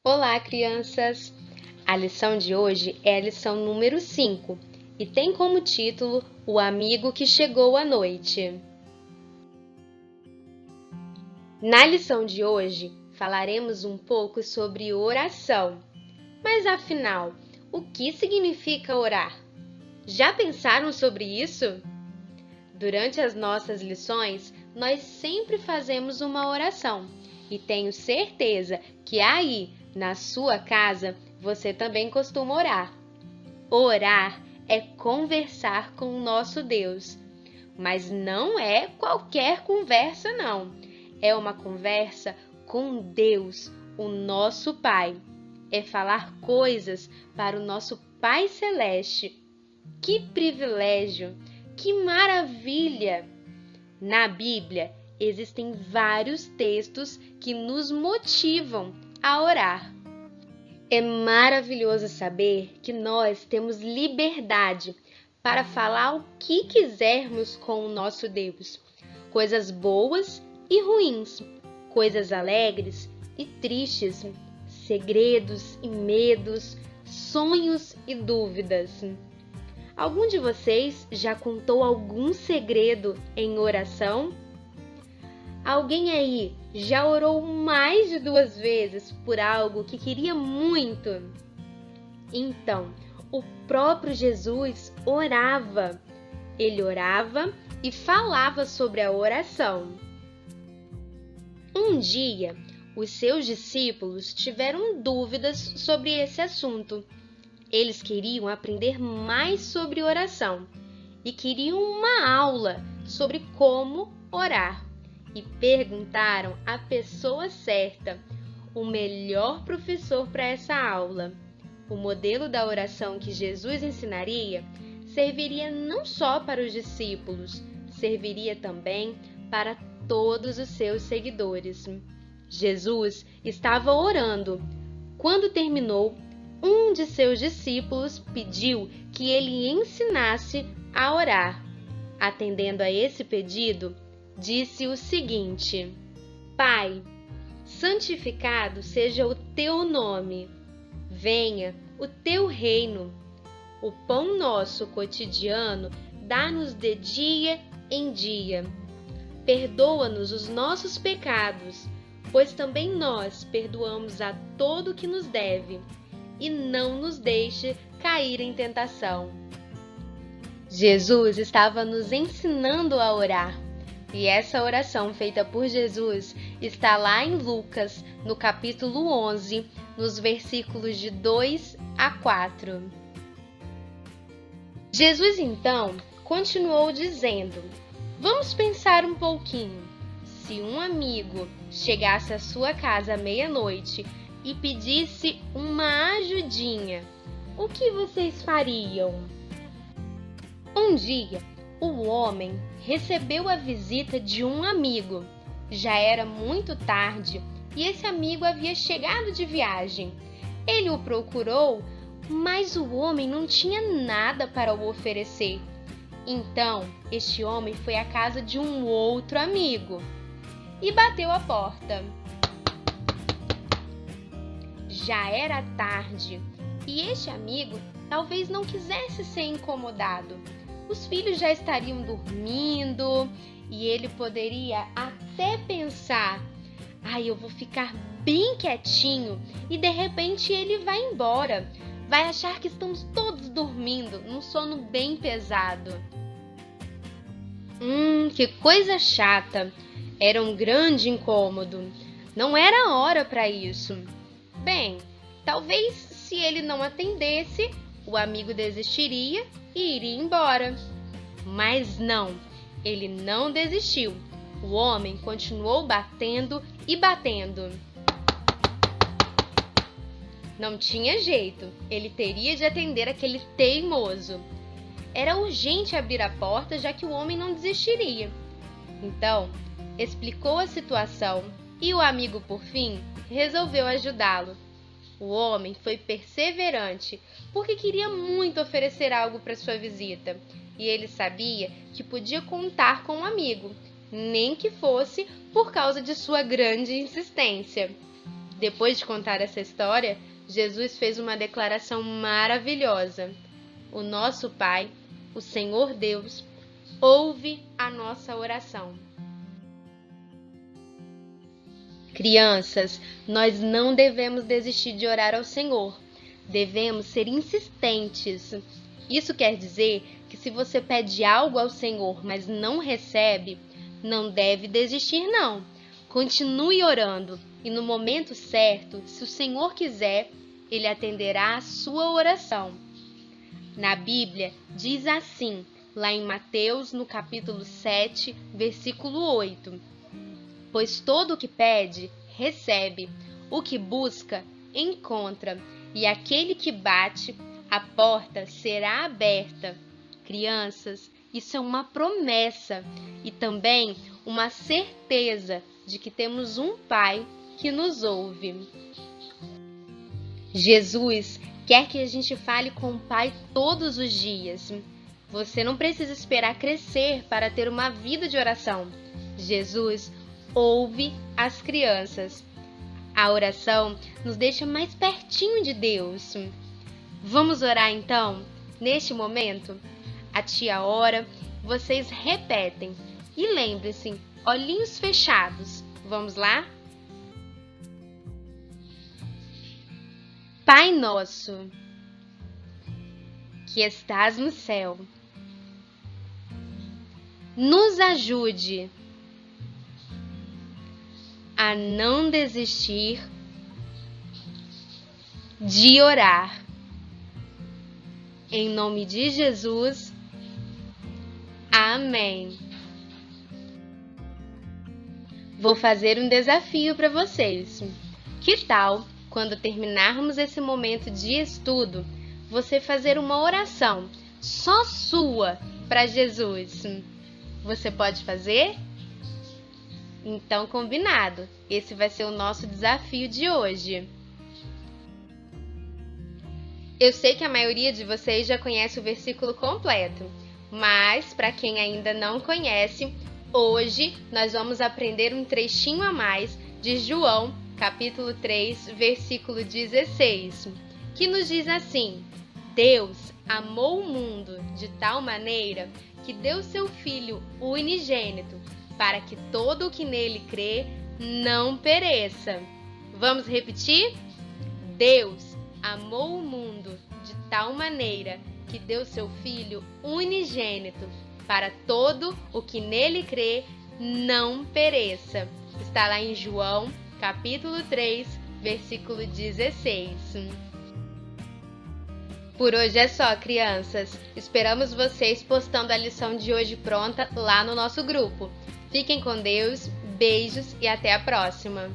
Olá, crianças! A lição de hoje é a lição número 5 e tem como título O Amigo que Chegou à Noite. Na lição de hoje, falaremos um pouco sobre oração. Mas afinal, o que significa orar? Já pensaram sobre isso? Durante as nossas lições, nós sempre fazemos uma oração e tenho certeza que aí, na sua casa, você também costuma orar. Orar é conversar com o nosso Deus, mas não é qualquer conversa, não. É uma conversa com Deus, o nosso Pai. É falar coisas para o nosso Pai Celeste. Que privilégio! Que maravilha! Na Bíblia, existem vários textos que nos motivam a orar. É maravilhoso saber que nós temos liberdade para falar o que quisermos com o nosso Deus. Coisas boas e ruins, coisas alegres e tristes, segredos e medos, sonhos e dúvidas. Algum de vocês já contou algum segredo em oração? Alguém aí já orou mais de 2 vezes por algo que queria muito? Então, o próprio Jesus orava. Ele orava e falava sobre a oração. Um dia, os seus discípulos tiveram dúvidas sobre esse assunto. Eles queriam aprender mais sobre oração e queriam uma aula sobre como orar. E perguntaram à pessoa certa, o melhor professor para essa aula. O modelo da oração que Jesus ensinaria serviria não só para os discípulos, serviria também para todos os seus seguidores. Jesus estava orando. Quando terminou, um de seus discípulos pediu que ele ensinasse a orar. Atendendo a esse pedido, disse o seguinte: Pai, santificado seja o teu nome. Venha o teu reino. O pão nosso cotidiano dá-nos de dia em dia. Perdoa-nos os nossos pecados, pois também nós perdoamos a todo que nos deve. E não nos deixe cair em tentação. Jesus estava nos ensinando a orar. E essa oração feita por Jesus está lá em Lucas, no capítulo 11, nos versículos de 2 a 4. Jesus então continuou dizendo: Vamos pensar um pouquinho. Se um amigo chegasse à sua casa à meia-noite e pedisse uma ajudinha, o que vocês fariam? Um dia, o homem recebeu a visita de um amigo. Já era muito tarde e esse amigo havia chegado de viagem. Ele o procurou, mas o homem não tinha nada para o oferecer. Então, este homem foi à casa de um outro amigo e bateu a porta. Já era tarde e este amigo talvez não quisesse ser incomodado. Os filhos já estariam dormindo e ele poderia até pensar: eu vou ficar bem quietinho e de repente ele vai embora. Vai achar que estamos todos dormindo, num sono bem pesado. Que coisa chata! Era um grande incômodo. Não era hora para isso. Bem, talvez se ele não atendesse, o amigo desistiria e iria embora. Mas não, ele não desistiu. O homem continuou batendo e batendo. Não tinha jeito, ele teria de atender aquele teimoso. Era urgente abrir a porta, já que o homem não desistiria. Então, explicou a situação e o amigo, por fim, resolveu ajudá-lo. O homem foi perseverante, porque queria muito oferecer algo para sua visita, e ele sabia que podia contar com um amigo, nem que fosse por causa de sua grande insistência. Depois de contar essa história, Jesus fez uma declaração maravilhosa. O nosso Pai, o Senhor Deus, ouve a nossa oração. Crianças, nós não devemos desistir de orar ao Senhor. Devemos ser insistentes. Isso quer dizer que se você pede algo ao Senhor, mas não recebe, não deve desistir não. Continue orando e no momento certo, se o Senhor quiser, Ele atenderá a sua oração. Na Bíblia diz assim, lá em Mateus, no capítulo 7, versículo 8. Pois todo o que pede, recebe, o que busca, encontra, e aquele que bate, a porta será aberta. Crianças, isso é uma promessa e também uma certeza de que temos um Pai que nos ouve. Jesus quer que a gente fale com o Pai todos os dias. Você não precisa esperar crescer para ter uma vida de oração. Jesus ouve as crianças. A oração nos deixa mais pertinho de Deus. Vamos orar então? Neste momento, a tia ora, vocês repetem. E lembre-se, olhinhos fechados. Vamos lá? Pai nosso, que estás no céu, nos ajude a não desistir de orar. Em nome de Jesus, amém. Vou fazer um desafio para vocês. Que tal, quando terminarmos esse momento de estudo, você fazer uma oração só sua para Jesus? Você pode fazer? Então, combinado. Esse vai ser o nosso desafio de hoje. Eu sei que a maioria de vocês já conhece o versículo completo, mas para quem ainda não conhece, hoje nós vamos aprender um trechinho a mais de João, capítulo 3, versículo 16, que nos diz assim: Deus amou o mundo de tal maneira que deu seu Filho unigênito, para que todo o que nele crê não pereça. Vamos repetir? Deus amou o mundo de tal maneira que deu seu Filho unigênito, para todo o que nele crê não pereça. Está lá em João, capítulo 3, versículo 16. Por hoje é só, crianças. Esperamos vocês postando a lição de hoje pronta lá no nosso grupo. Fiquem com Deus, beijos e até a próxima!